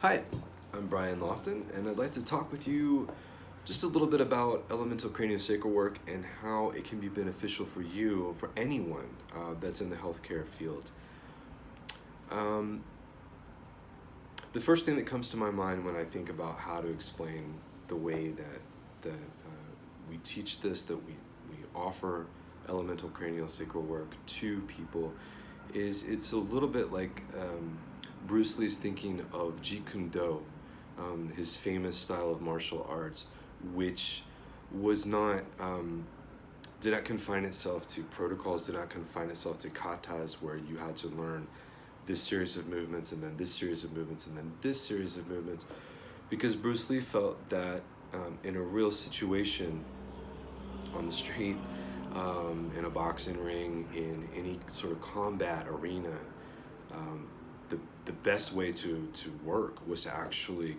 Hi, I'm Brian Lofton, and I'd like to talk with you just a little bit about elemental craniosacral work and how it can be beneficial for you or for anyone that's in the healthcare field. The first thing that comes to my mind when I think about how to explain the way that we teach this, that we offer elemental craniosacral work to people, is it's a little bit like Bruce Lee's thinking of Jeet Kune Do, his famous style of martial arts, which was not did not confine itself to protocols, did not confine itself to katas where you had to learn this series of movements and then this series of movements and then this series of movements, because Bruce Lee felt that in a real situation on the street, in a boxing ring, in any sort of combat arena, the best way to work was to actually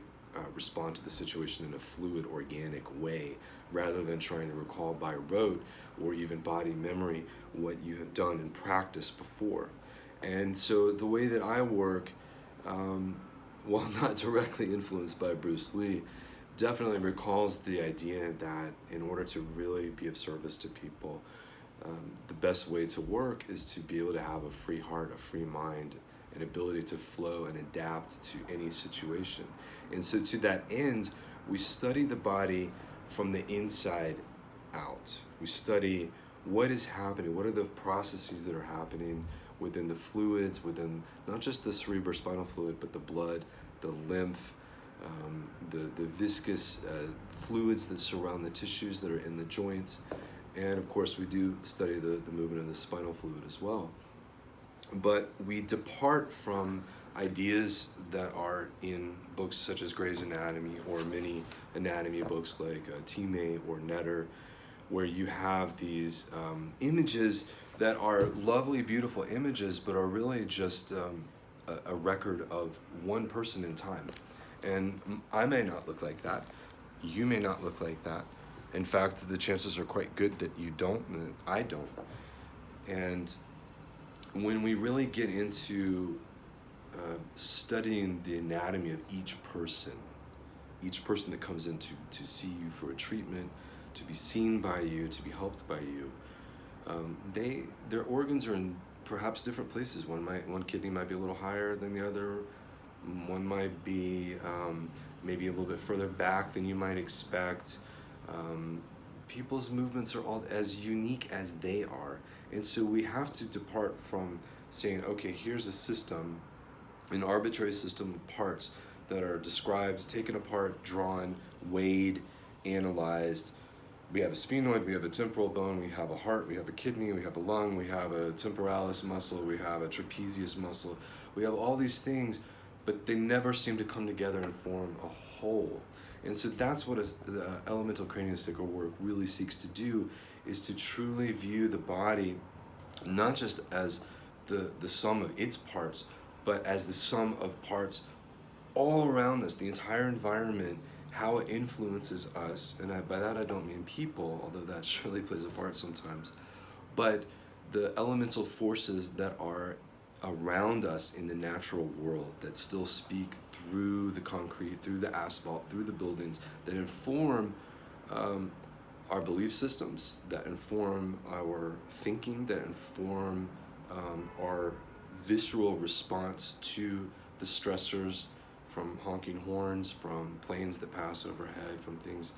respond to the situation in a fluid, organic way, rather than trying to recall by rote or even body memory what you have done in practice before. And so the way that I work, while not directly influenced by Bruce Lee, definitely recalls the idea that in order to really be of service to people, the best way to work is to be able to have a free heart, a free mind, an ability to flow and adapt to any situation. And so to that end, we study the body from the inside out. We study what is happening, what are the processes that are happening within the fluids, within not just the cerebrospinal fluid, but the blood, the lymph, the viscous fluids that surround the tissues that are in the joints. And of course, we do study the movement of the spinal fluid as well. But we depart from ideas that are in books such as Gray's Anatomy or many anatomy books like Time or Netter, where you have these images that are lovely, beautiful images, but are really just a record of one person in time. And I may not look like that. You may not look like that. In fact, the chances are quite good that you don't and that I don't. And when we really get into studying the anatomy of each person that comes in to see you for a treatment, to be seen by you, to be helped by you, their organs are in perhaps different places. One kidney might be a little higher than the other. One might be maybe a little bit further back than you might expect. People's movements are all as unique as they are. And so we have to depart from saying, okay, here's a system, an arbitrary system of parts that are described, taken apart, drawn, weighed, analyzed. We have a sphenoid, we have a temporal bone, we have a heart, we have a kidney, we have a lung, we have a temporalis muscle, we have a trapezius muscle. We have all these things, but they never seem to come together and form a whole. And so that's what the elemental craniosacral work really seeks to do, is to truly view the body not just as the sum of its parts, but as the sum of parts all around us, the entire environment, how it influences us. And by that I don't mean people, although that surely plays a part sometimes, but the elemental forces that are around us in the natural world that still speak through the concrete, through the asphalt, through the buildings, that inform our belief systems, that inform our thinking, that inform our visceral response to the stressors from honking horns, from planes that pass overhead, from things.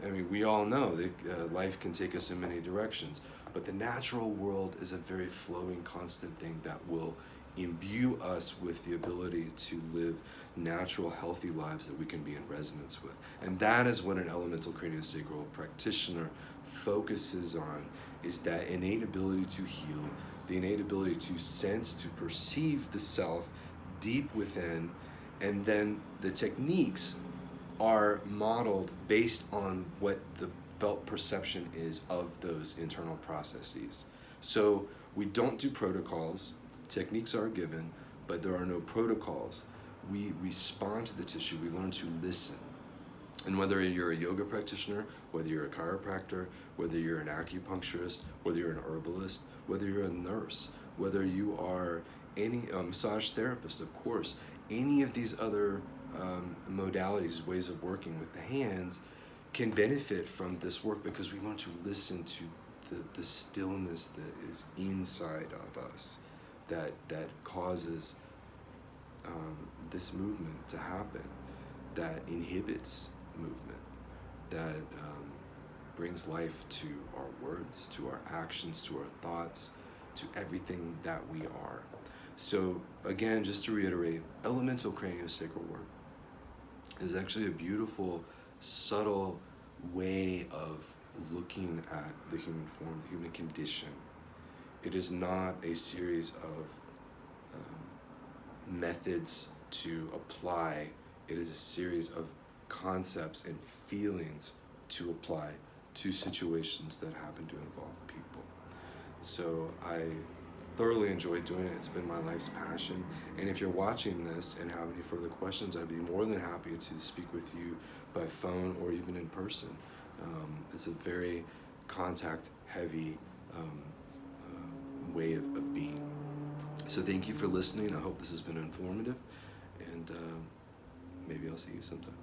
I mean, we all know that life can take us in many directions, but the natural world is a very flowing, constant thing that will imbue us with the ability to live natural, healthy lives that we can be in resonance with. And that is what an elemental craniosacral practitioner focuses on, is that innate ability to heal, the innate ability to sense, to perceive the self deep within, and then the techniques are modeled based on what the felt perception is of those internal processes. So we don't do protocols. Techniques are given, but there are no protocols. We respond to the tissue. We learn to listen. And whether you're a yoga practitioner, whether you're a chiropractor, whether you're an acupuncturist, whether you're an herbalist, whether you're a nurse, whether you are any massage therapist, of course, any of these other modalities, ways of working with the hands, can benefit from this work because we learn to listen to the stillness that is inside of us that causes this movement to happen, that inhibits movement, that brings life to our words, to our actions, to our thoughts, to everything that we are. So again, just to reiterate, elemental craniosacral work is actually a beautiful, subtle way of looking at the human form, the human condition. It is not a series of methods to apply. It is a series of concepts and feelings to apply to situations that happen to involve people. So I thoroughly enjoyed doing it. It's been my life's passion. And if you're watching this and have any further questions, I'd be more than happy to speak with you by phone or even in person. It's a very contact-heavy way of being. So thank you for listening. I hope this has been informative, and maybe I'll see you sometime.